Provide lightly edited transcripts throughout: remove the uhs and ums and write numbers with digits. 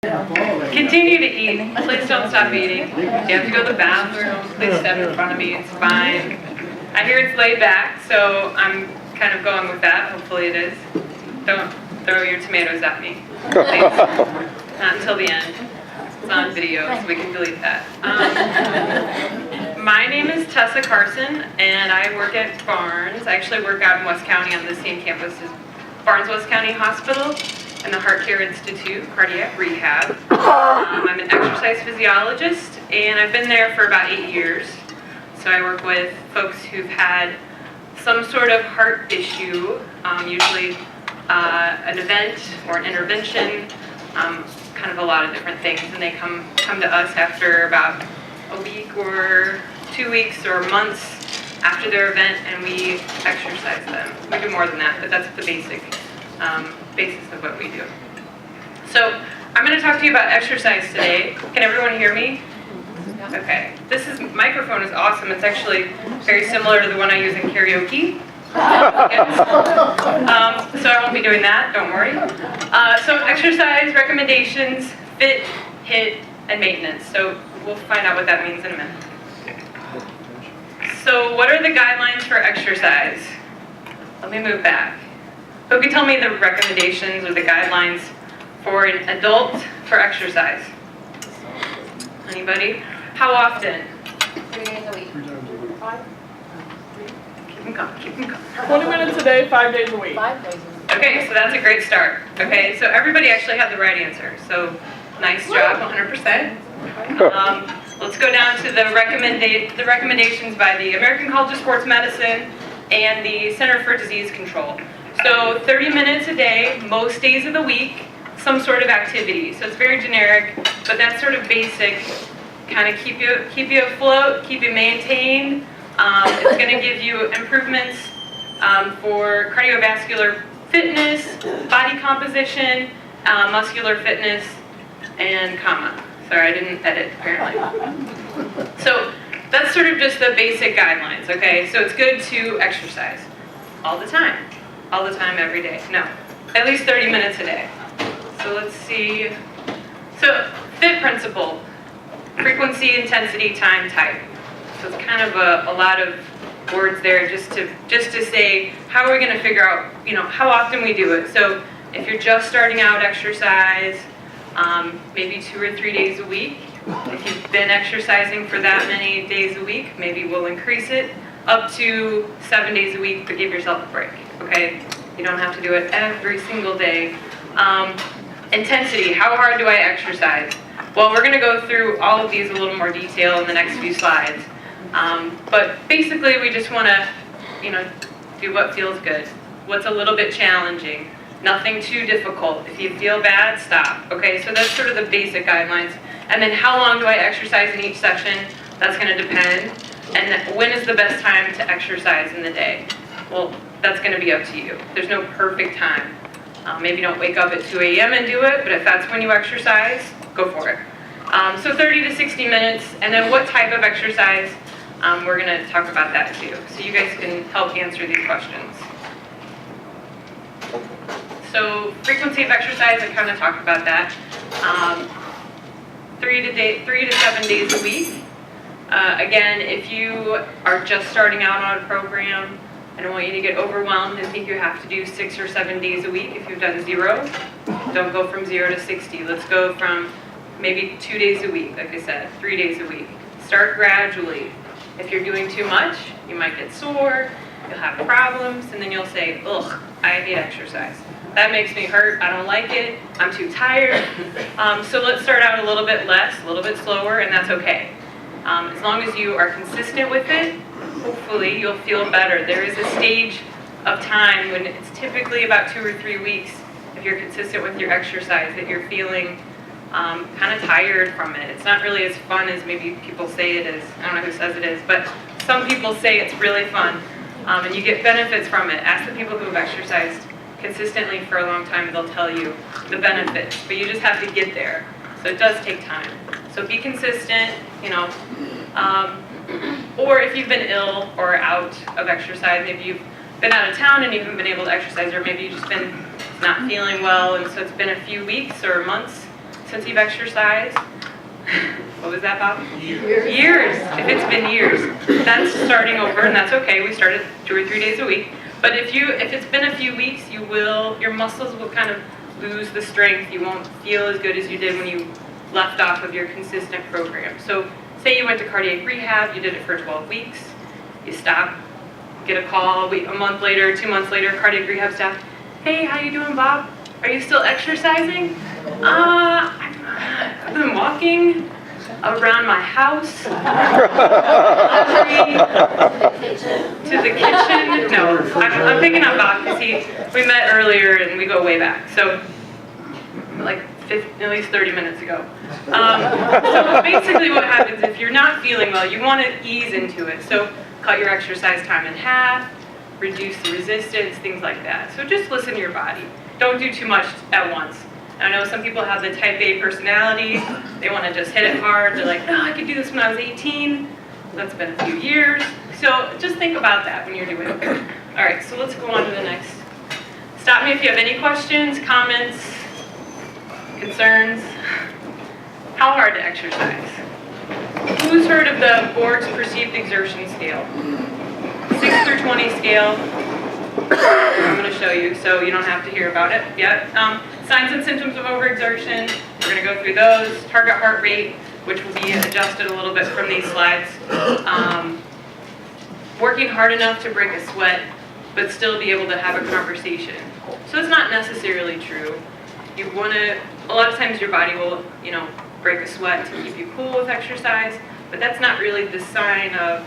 Continue to eat. Please don't stop eating. If you have to go to the bathroom, please step in front of me. It's fine. I hear it's laid back, so I'm kind of going with that. Hopefully it is. Don't throw your tomatoes at me. Please. Not until the end. It's on video, so we can delete that. My name is Tessa Carson, and I work at Barnes. I actually work out in West County on the same campus as Barnes West County Hospital and the Heart Care Institute, Cardiac Rehab. I'm an exercise physiologist, and I've been there for about 8 years. So I work with folks who've had some sort of heart issue, usually an event or an intervention, kind of a lot of different things, and they come to us after about a week or 2 weeks or months after their event, and we exercise them. We do more than that, but that's the basis of what we do. So I'm going to talk to you about exercise today. Can everyone hear me? Okay. Microphone is awesome. It's actually very similar to the one I use in karaoke. So I won't be doing that, don't worry. So exercise recommendations, fit, HIIT, and maintenance. So we'll find out what that means in a minute. So what are the guidelines for exercise? Let me move back. Who can tell me the recommendations or the guidelines for an adult for exercise? Anybody? How often? 3 days a week. 5? Keep them coming. 20 minutes a day, 5 days a week. 5 days a week. Okay, so that's a great start. Okay, so everybody actually had the right answer. So nice job, 100%. Let's go down to the recommendations by the American College of Sports Medicine and the Center for Disease Control. So 30 minutes a day, most days of the week, some sort of activity. So it's very generic, but that's sort of basic. Kind of keep you afloat, keep you maintained. It's going to give you improvements for cardiovascular fitness, body composition, muscular fitness, and comma. Sorry, I didn't edit apparently. So that's sort of just the basic guidelines, okay? So it's good to exercise all the time, every day. No, at least 30 minutes a day. So let's see. So FIT principle. Frequency, intensity, time, type. So it's kind of a lot of words there just to say how are we going to figure out, how often we do it. So if you're just starting out exercise, maybe 2 or 3 days a week. If you've been exercising for that many days a week, maybe we'll increase it up to 7 days a week, but give yourself a break, okay? You don't have to do it every single day. Intensity, how hard do I exercise? Well, we're going to go through all of these in a little more detail in the next few slides. But basically, we just want to, do what feels good. What's a little bit challenging. Nothing too difficult. If you feel bad, stop. Okay, so that's sort of the basic guidelines. And then how long do I exercise in each session? That's going to depend. And when is the best time to exercise in the day? Well, that's going to be up to you. There's no perfect time. Maybe don't wake up at 2 a.m. and do it, but if that's when you exercise, go for it. So 30 to 60 minutes, and then what type of exercise, we're going to talk about that too. So you guys can help answer these questions. So frequency of exercise, I kind of talked about that. 3 to 7 days a week. Again, if you are just starting out on a program, I don't want you to get overwhelmed and think you have to do 6 or 7 days a week. If you've done 0, don't go from 0 to 60. Let's go from maybe 2 days a week, like I said, 3 days a week. Start gradually. If you're doing too much, you might get sore, you'll have problems, and then you'll say, ugh, I hate exercise. That makes me hurt, I don't like it, I'm too tired. So let's start out a little bit less, a little bit slower, and that's okay. As long as you are consistent with it, hopefully you'll feel better. There is a stage of time when it's typically about 2 or 3 weeks, if you're consistent with your exercise, that you're feeling kind of tired from it. It's not really as fun as maybe people say it is. I don't know who says it is, but some people say it's really fun, and you get benefits from it. Ask the people who have exercised consistently for a long time, they'll tell you the benefits, but you just have to get there. So it does take time. So be consistent, or if you've been ill or out of exercise, maybe you've been out of town and you haven't been able to exercise, or maybe you've just been not feeling well, and so it's been a few weeks or months since you've exercised? What was that, Bob? Years. If it's been years, that's starting over, and that's okay. We started 2 or 3 days a week. But if it's been a few weeks, your muscles will kind of lose the strength. You won't feel as good as you did when you left off of your consistent program. So say you went to cardiac rehab, you did it for 12 weeks, you stop, get a call a month later, 2 months later, cardiac rehab staff, hey, how you doing, Bob? Are you still exercising? I've been walking around my house, to the kitchen. No, I'm picking on Bob because we met earlier and we go way back. So like at least 30 minutes ago. So basically what happens if you're not feeling well, you want to ease into it. So cut your exercise time in half, reduce the resistance, things like that. So just listen to your body. Don't do too much at once. I know some people have the type A personality. They want to just hit it hard. They're like, no, I could do this when I was 18. That's been a few years. So just think about that when you're doing it. All right, so let's go on to the next. Stop me if you have any questions, comments, concerns. How hard to exercise? Who's heard of the Borg's Perceived Exertion Scale? 6 through 20 scale. I'm going to show you so you don't have to hear about it yet. Signs and symptoms of overexertion. We're going to go through those. Target heart rate, which will be adjusted a little bit from these slides. Working hard enough to break a sweat, but still be able to have a conversation. So it's not necessarily true. You want to, a lot of times your body will, break a sweat to keep you cool with exercise, but that's not really the sign of,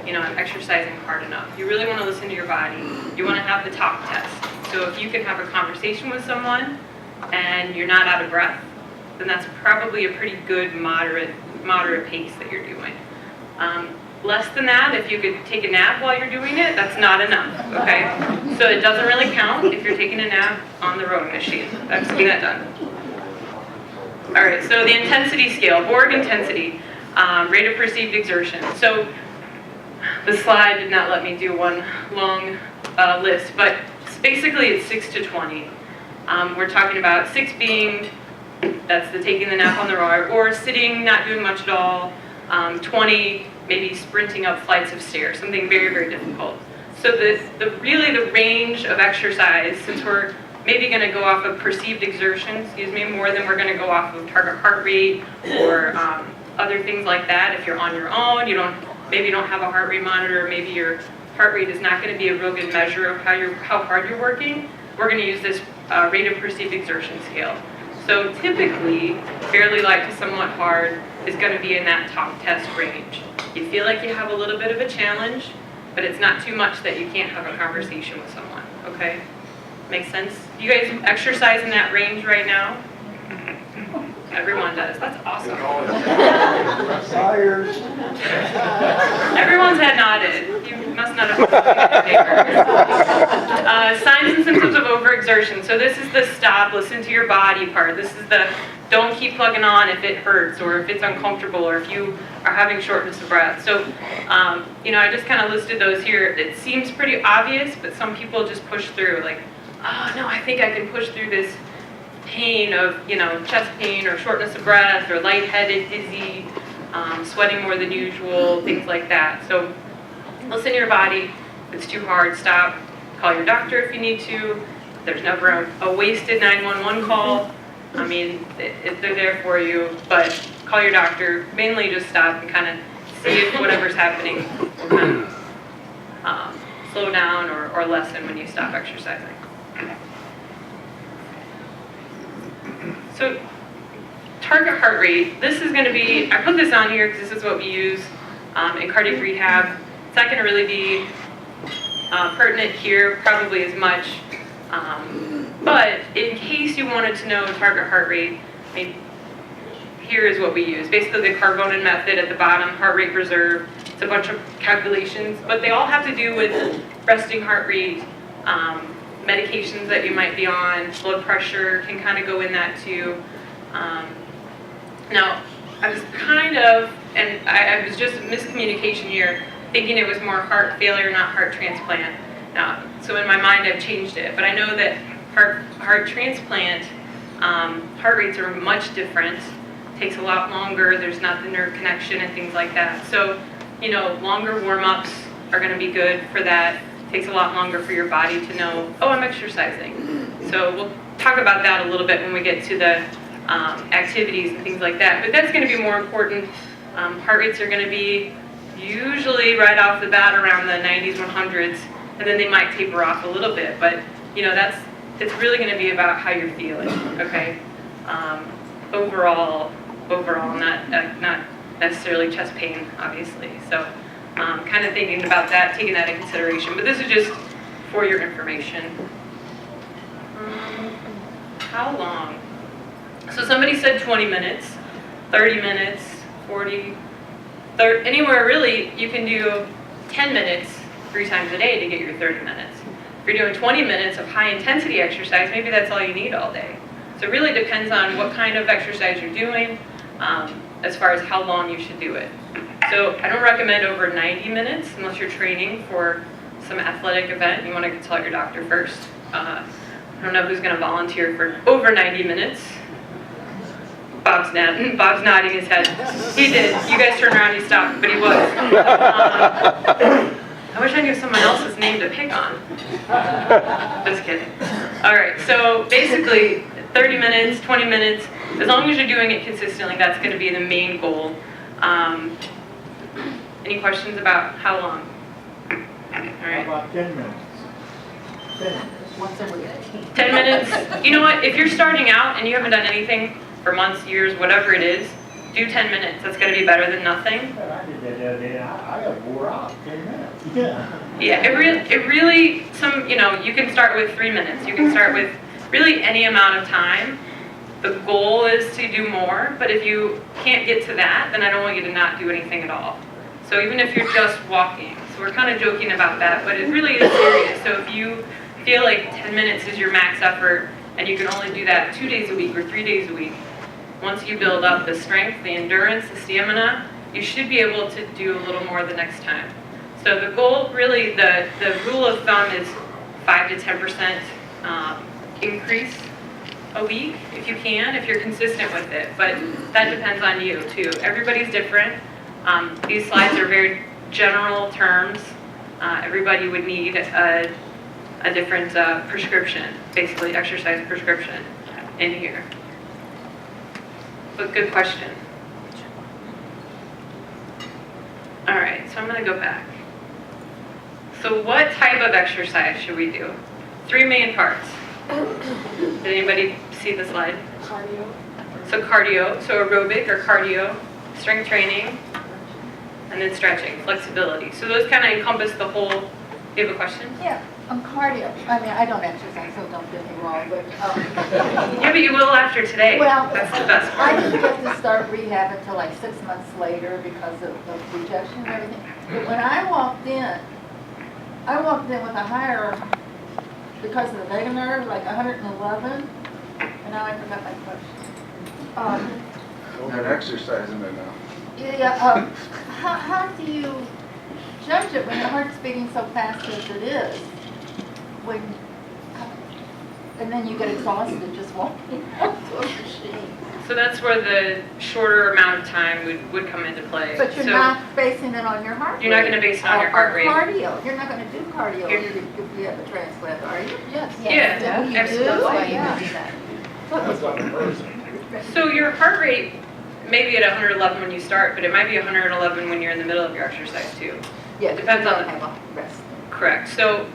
I'm exercising hard enough. You really want to listen to your body. You want to have the talk test. So if you can have a conversation with someone and you're not out of breath, then that's probably a pretty good moderate pace that you're doing. Less than that, if you could take a nap while you're doing it, that's not enough, okay? So it doesn't really count if you're taking a nap on the rowing machine. I've seen that done. All right, so the intensity scale, Borg intensity, rate of perceived exertion. So the slide did not let me do one long list, but basically it's 6 to 20. We're talking about 6 being, that's the taking the nap on the rower, or sitting, not doing much at all. 20, maybe sprinting up flights of stairs, something very, very difficult. So really the range of exercise, since we're maybe going to go off of perceived exertion, more than we're going to go off of target heart rate or other things like that. If you're on your own, maybe you don't have a heart rate monitor, maybe your heart rate is not going to be a real good measure of how hard you're working. We're going to use this rate of perceived exertion scale. So typically, fairly light to somewhat hard is going to be in that talk test range. You feel like you have a little bit of a challenge, but it's not too much that you can't have a conversation with someone, okay? Makes sense? You guys exercise in that range right now? Everyone does. That's awesome. Everyone's head nodded. You must not have signs and symptoms of overexertion. So this is the stop, listen to your body part. This is the don't keep plugging on if it hurts or if it's uncomfortable or if you are having shortness of breath. So, I just kind of listed those here. It seems pretty obvious, but some people just push through like, oh no, I think I can push through this pain of, chest pain or shortness of breath or lightheaded, dizzy, sweating more than usual, things like that. So listen to your body. If it's too hard, stop. Call your doctor if you need to. There's never a wasted 911 call. If they're there for you, but call your doctor. Mainly just stop and kind of see if whatever's happening will kind of slow down or lessen when you stop exercising. So target heart rate, this is going to be, I put this on here because this is what we use in cardiac rehab. It's not going to really be pertinent here, probably as much. But in case you wanted to know target heart rate, here is what we use. Basically the Carbonin method at the bottom, heart rate reserve. It's a bunch of calculations, but they all have to do with resting heart rate, medications that you might be on, blood pressure can kind of go in that too. Now, I was and I was just miscommunication here, thinking it was more heart failure, not heart transplant. So in my mind, I've changed it, but I know that heart transplant Heart rates are much different, takes a lot longer, there's not the nerve connection and things like that. So, longer warm-ups are gonna be good for that. Takes a lot longer for your body to know, oh, I'm exercising. So we'll talk about that a little bit when we get to the activities and things like that. But that's gonna be more important. Heart rates are gonna be usually right off the bat around the 90s, 100s, and then they might taper off a little bit. But it's really going to be about how you're feeling, okay? Overall, not necessarily chest pain, obviously. So, kind of thinking about that, taking that into consideration. But this is just for your information. How long? So somebody said 20 minutes, 30 minutes, 40, 30, anywhere really. You can do 10 minutes 3 times a day to get your 30 minutes. If you're doing 20 minutes of high intensity exercise, maybe that's all you need all day. So it really depends on what kind of exercise you're doing, as far as how long you should do it. So I don't recommend over 90 minutes unless you're training for some athletic event. You want to consult your doctor first. I don't know who's going to volunteer for over 90 minutes. Bob's nodding his head. He did. You guys turned around, he stopped, but he was. I wish I knew someone else's name to pick on. Just kidding. All right, so basically 30 minutes, 20 minutes, as long as you're doing it consistently, that's going to be the main goal. Any questions about how long? All right. About 10 minutes. 10 minutes. Once a week. 10 minutes. You know what? If you're starting out and you haven't done anything for months, years, whatever it is, do 10 minutes. That's going to be better than nothing. Well, I did that the other day, and I got wore out 10 minutes. Yeah. Yeah, it really, you can start with 3 minutes. You can start with really any amount of time. The goal is to do more, but if you can't get to that, then I don't want you to not do anything at all. So even if you're just walking, so we're kind of joking about that, but it really is serious. So if you feel like 10 minutes is your max effort, and you can only do that 2 days a week or 3 days a week, once you build up the strength, the endurance, the stamina, you should be able to do a little more the next time. So the goal, really, the rule of thumb is 5 to 10% increase a week, if you can, if you're consistent with it. But that depends on you, too. Everybody's different. These slides are very general terms. Everybody would need a different prescription, basically exercise prescription in here. But good question. All right, so I'm going to go back. So what type of exercise should we do? 3 main parts. Did anybody see the slide? Cardio. So cardio, so aerobic or cardio, strength training, and then stretching, flexibility. So those kind of encompass the whole. Do you have a question? Yeah, cardio. I mean, I don't exercise, so don't get me wrong, but. Yeah, but you will after today. Well, That's the best I part. didn't get to start rehab until like 6 months later because of rejection and everything. But when I walked in with a higher, because of the vagus nerve, like 111, and now I forgot my question. Not exercising it now. Yeah, how do you judge it when your heart's beating so fast as it is? And then you get exhausted just walking up to a machine. So that's where the shorter amount of time would come into play. But you're So not basing it on your heart rate. You're not going to base it on your heart rate. Cardio. You're not going to do cardio You're- if you have a transplant, are you? Yes. Yeah, You absolutely. do? That's why you Yeah. would do that. That's on the person. So your heart rate may be at 111 when you start, but it might be 111 when you're in the middle of your exercise too. Yeah, Depends on the- have a rest. Correct. So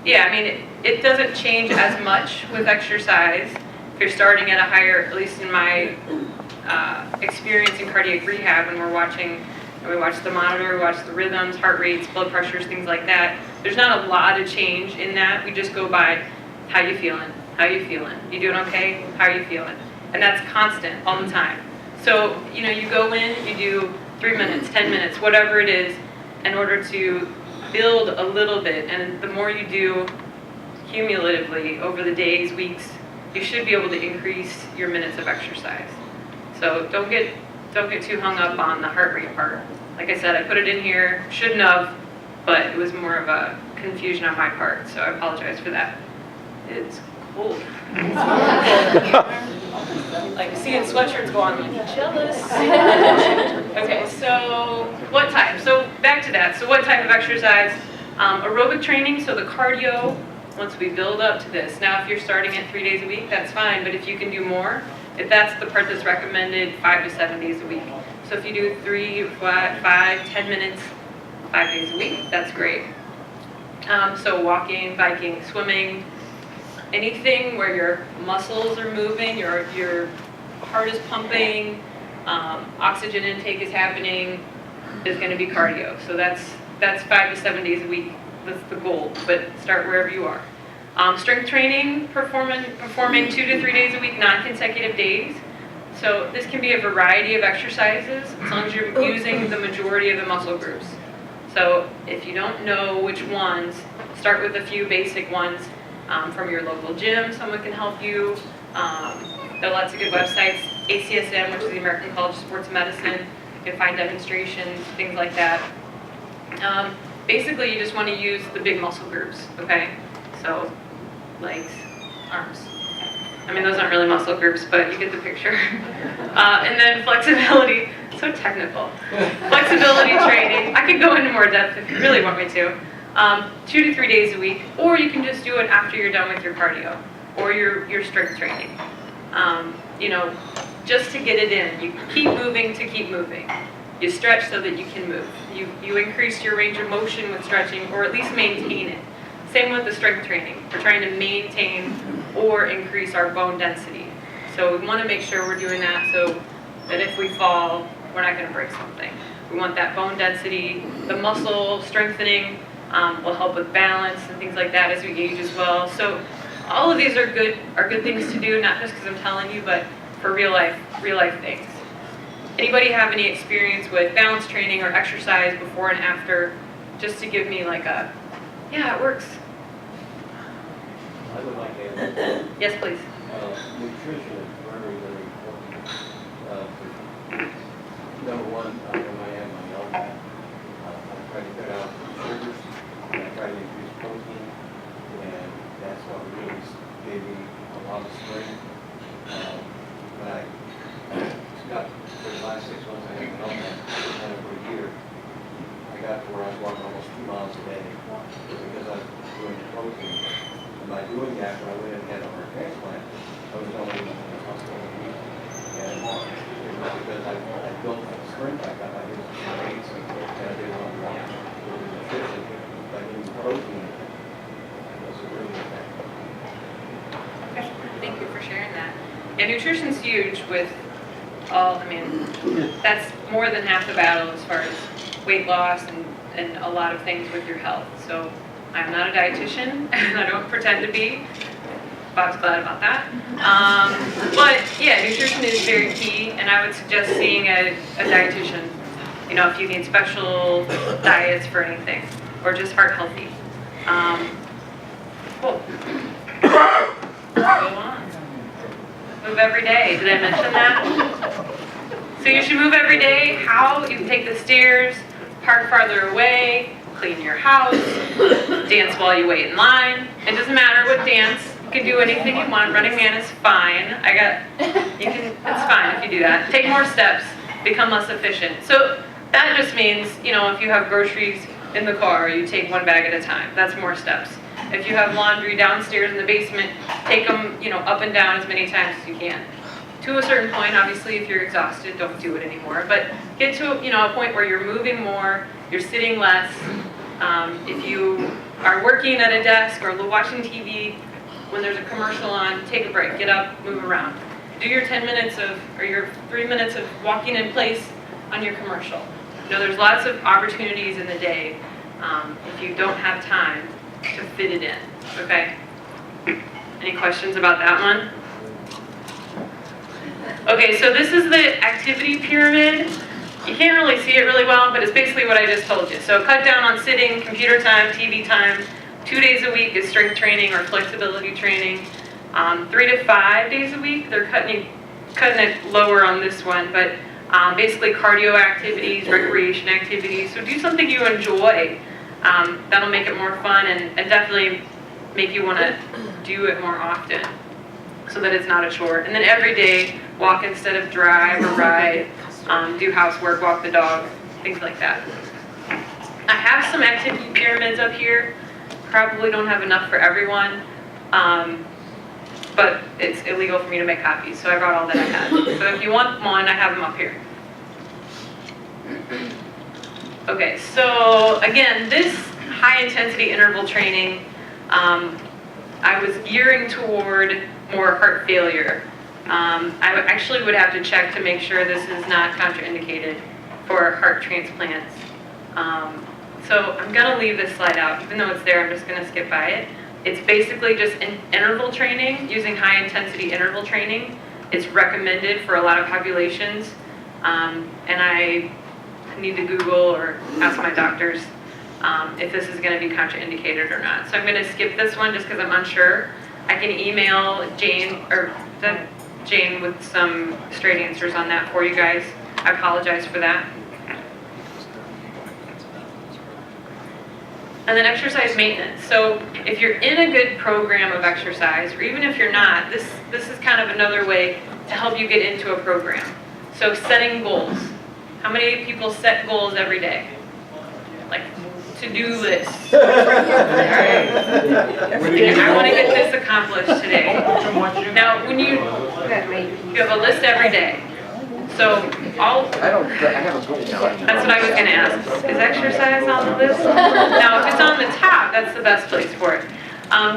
yeah, I mean, it doesn't change as much with exercise. If you're starting at a higher, at least in my experience in cardiac rehab, when we watch the monitor, we watch the rhythms, heart rates, blood pressures, things like that. There's not a lot of change in that. We just go by how you feeling, how you feeling. You doing okay? How are you feeling? And that's constant all the time. So, you go in, you do 3 minutes, 10 minutes, whatever it is, in order to build a little bit. And the more you do cumulatively over the days, weeks, you should be able to increase your minutes of exercise. So don't get too hung up on the heart rate part. Like I said, I put it in here, shouldn't have, but it was more of a confusion on my part, so I apologize for that. It's cold. Like seeing sweatshirts go on, like jealous. Okay, so what type? So back to that. So what type of exercise? Aerobic training, so the cardio, once we build up to this. Now if you're starting at 3 days a week, that's fine, but if you can do more, if that's the part that's recommended, 5 to 7 days a week. So if you do 3, 5, 10 minutes, 5 days a week, that's great. So walking, biking, swimming, anything where your muscles are moving, your heart is pumping, oxygen intake is happening, is going to be cardio. So that's 5 to 7 days a week. That's the goal, but start wherever you are. Strength training, performing 2 to 3 days a week, non-consecutive days. So this can be a variety of exercises as long as you're using the majority of the muscle groups. So if you don't know which ones, start with a few basic ones from your local gym. Someone can help you. There are lots of good websites. ACSM, which is the American College of Sports Medicine. You can find demonstrations, things like that. Basically, you just want to use the big muscle groups, okay? So legs, arms. I mean, those aren't really muscle groups, but you get the picture. And then flexibility, so technical. Flexibility training, I could go into more depth if you really want me to. 2 to 3 days a week, or you can just do it after you're done with your cardio or your strength training. Just to get it in. You keep moving to keep moving. You stretch so that you can move. You increase your range of motion with stretching, or at least maintain it. Same with the strength training. We're trying to maintain or increase our bone density. So we want to make sure we're doing that so that if we fall, we're not going to break something. We want that bone density. The muscle strengthening will help with balance and things like that as we age as well. So all of these are good things to do, not just because I'm telling you, but for real life things. Anybody have any experience with balance training or exercise before and after? Just to give me like a, yeah, it works. I would like to add, Yes, please. nutrition is very, very important. Number one, when I have my health, I try to cut out sugars, and I try to increase protein, and that's what really gave me a lot of strength. When I got, for the last 6 months, I haven't done that, and for a year, I got to where I was walking almost 2 miles a day, because I was doing the protein. And by doing that, when I went and had a heart transplant, I was only in the hospital a week. And it was because I built the strength I got. I did some weights and I did a lot of walking. So the nutrition, by getting protein, was really effective. Okay, thank you for sharing that. Yeah, nutrition's huge with that's more than half the battle as far as weight loss and a lot of things with your health. So I'm not a dietitian, and I don't pretend to be. Bob's glad about that. But yeah, nutrition is very key, and I would suggest seeing a dietitian, if you need special diets for anything, or just heart healthy. Cool. Go on. Move every day. Did I mention that? So you should move every day. How? You can take the stairs, park farther away, clean your house, dance while you wait in line. It doesn't matter what dance. You can do anything you want. Running Man is fine. It's fine if you do that. Take more steps, become less efficient. So that just means, if you have groceries in the car, you take one bag at a time. That's more steps. If you have laundry downstairs in the basement, take them, up and down as many times as you can. To a certain point, obviously, if you're exhausted, don't do it anymore. But get to, a point where you're moving more, you're sitting less. If you are working at a desk or watching TV, when there's a commercial on, take a break, get up, move around. Do your 10 minutes or your 3 minutes of walking in place on your commercial. There's lots of opportunities in the day if you don't have time to fit it in, okay? Any questions about that one? Okay, so this is the activity pyramid. You can't really see it really well, but it's basically what I just told you. So cut down on sitting, computer time, TV time. 2 days a week is strength training or flexibility training. 3 to 5 days a week, they're cutting it lower on this one, but basically cardio activities, recreation activities. So do something you enjoy. That'll make it more fun and definitely make you want to do it more often so that it's not a chore. And then every day, walk instead of drive or ride, do housework, walk the dog, things like that. I have some activity pyramids up here. Probably don't have enough for everyone, but it's illegal for me to make copies, so I brought all that I had. So if you want one, I have them up here. Okay, so again, this high-intensity interval training, I was gearing toward more heart failure. I actually would have to check to make sure this is not contraindicated for heart transplants. So I'm gonna leave this slide out, even though it's there, I'm just gonna skip by it. It's basically just interval training, using high-intensity interval training. It's recommended for a lot of populations, and I need to Google or ask my doctors if this is going to be contraindicated or not. So I'm going to skip this one just because I'm unsure. I can email Jane with some straight answers on that for you guys. I apologize for that. And then exercise maintenance. So if you're in a good program of exercise, or even if you're not, this is kind of another way to help you get into a program. So setting goals. How many people set goals every day? Like to-do lists. All right. I want to get this accomplished today. Now, when you have a list every day. So I have a goal. that's what I was going to ask. Is exercise on the list? Now, if it's on the top, that's the best place for it.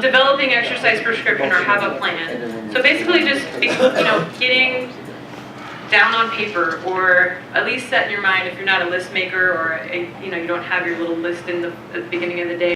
Developing exercise prescription or have a plan. So basically just, getting down on paper, or at least set in your mind if you're not a list maker or you don't have your little list at the beginning of the day.